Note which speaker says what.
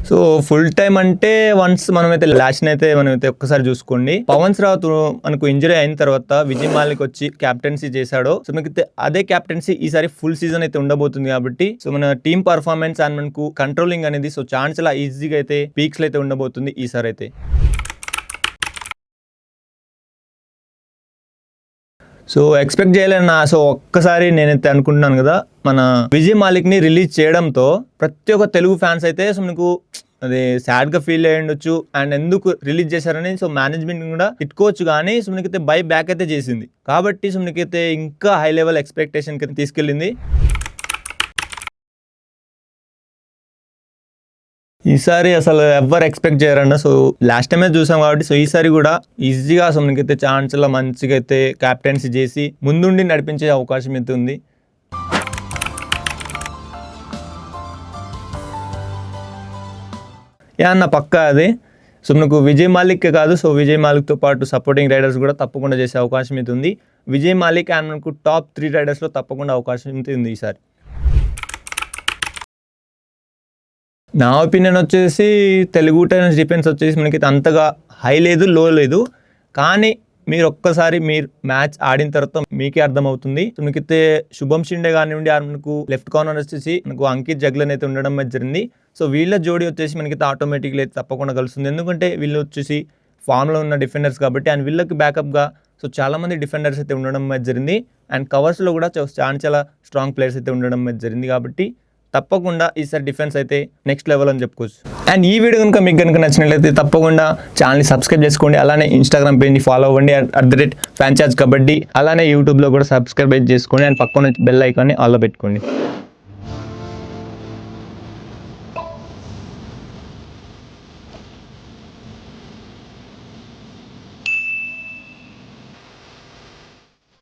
Speaker 1: So full time అంటే once మనమైతే last అయితే మనమైతే ఒక్కసారి చూసుకోండి. పవన్ రావత్ మనకు ఇంజరీ అయిన తర్వాత విజయ్ మాలిక్ వచ్చి క్యాప్టెన్సీ చేశాడో, సో మనకైతే అదే క్యాప్టెన్సీ ఈసారి ఫుల్ సీజన్ అయితే ఉండబోతుంది కాబట్టి సో మన టీమ్ పర్ఫార్మెన్స్ అండ్ మనకు కంట్రోలింగ్ అనేది సో ఛాన్స్ చాలా ఈజీగా అయితే పీక్స్ అయితే ఉండబోతుంది ఈసారి అయితే. So expect చేయలేనా. సో ఒక్కసారి నేనైతే అనుకుంటున్నాను కదా, మన విజయ్ మాలిక్ ని రిలీజ్ చేయడంతో ప్రతి ఒక్క తెలుగు ఫ్యాన్స్ అయితే సో మనకు అది సాడ్ గా ఫీల్ అయ్యి ఉండొచ్చు. అండ్ ఎందుకు రిలీజ్ చేశారని సో మేనేజ్మెంట్ కూడా తిట్టుకోవచ్చు, కానీ సో మనకైతే బై బ్యాక్ అయితే చేసింది కాబట్టి సో మనకైతే ఇంకా హై లెవెల్ ఎక్స్పెక్టేషన్ కి తీసుకెళ్ళింది. ఈసారి అసలు ఎవరు ఎక్స్పెక్ట్ చేయరన్న. సో లాస్ట్ టైమే చూసాం కాబట్టి సో ఈసారి కూడా ఈజీగా అసలు మనకైతే ఛాన్స్లో మంచిగా అయితే క్యాప్టెన్సీ చేసి ముందుండి నడిపించే అవకాశం అయితే ఉంది. అన్న పక్కా అది. సో మనకు విజయ్ మాలిక్ కాదు, సో విజయ్ మాలిక్తో పాటు సపోర్టింగ్ రైడర్స్ కూడా తప్పకుండా చేసే అవకాశం అయితే ఉంది. విజయ్ మాలిక్ అండ్ మనకు టాప్ 3 రైడర్స్లో తప్పకుండా అవకాశం అయితే ఉంది ఈసారి. నా ఒపీనియన్ వచ్చేసి తెలుగు టైటన్స్ డిఫెన్స్ వచ్చేసి మనకి అంతగా హై లేదు, లో లేదు, కానీ మీరు ఒక్కసారి మీరు మ్యాచ్ ఆడిన తర్వాత మీకే అర్థమవుతుంది. మనకైతే శుభం షిండే కానివ్వండి, మనకు లెఫ్ట్ కార్నర్ వచ్చేసి మనకు అంకిత్ జగ్లన్ అయితే ఉండడం జరిగింది. సో వీళ్ళ జోడీ వచ్చేసి మనకైతే ఆటోమేటిక్గా అయితే తప్పకుండా కలుస్తుంది, ఎందుకంటే వీళ్ళు వచ్చేసి ఫామ్లో ఉన్న డిఫెండర్స్ కాబట్టి. అండ్ వీళ్ళకి బ్యాకప్గా సో చాలామంది డిఫెండర్స్ అయితే ఉండడం జరిగింది. అండ్ కవర్స్లో కూడా చాలా స్ట్రాంగ్ ప్లేయర్స్ అయితే ఉండడం జరిగింది కాబట్టి తప్పకుండా ఈసారి డిఫెన్స్ అయితే నెక్స్ట్ లెవెల్ అని చెప్పుకోవచ్చు. అండ్ ఈ వీడియో కనుక మీకు కనుక నచ్చినట్లయితే తప్పకుండా ఛానల్ని సబ్స్క్రైబ్ చేసుకోండి, అలానే ఇన్స్టాగ్రామ్ పేజ్ని ఫాలో అవ్వండి @FranchiseKabaddi, అలానే యూట్యూబ్లో కూడా సబ్స్క్రైబ్ చేసుకోండి. అండ్ పక్కన బెల్ ఐకాన్ని ఆల్లో పెట్టుకోండి.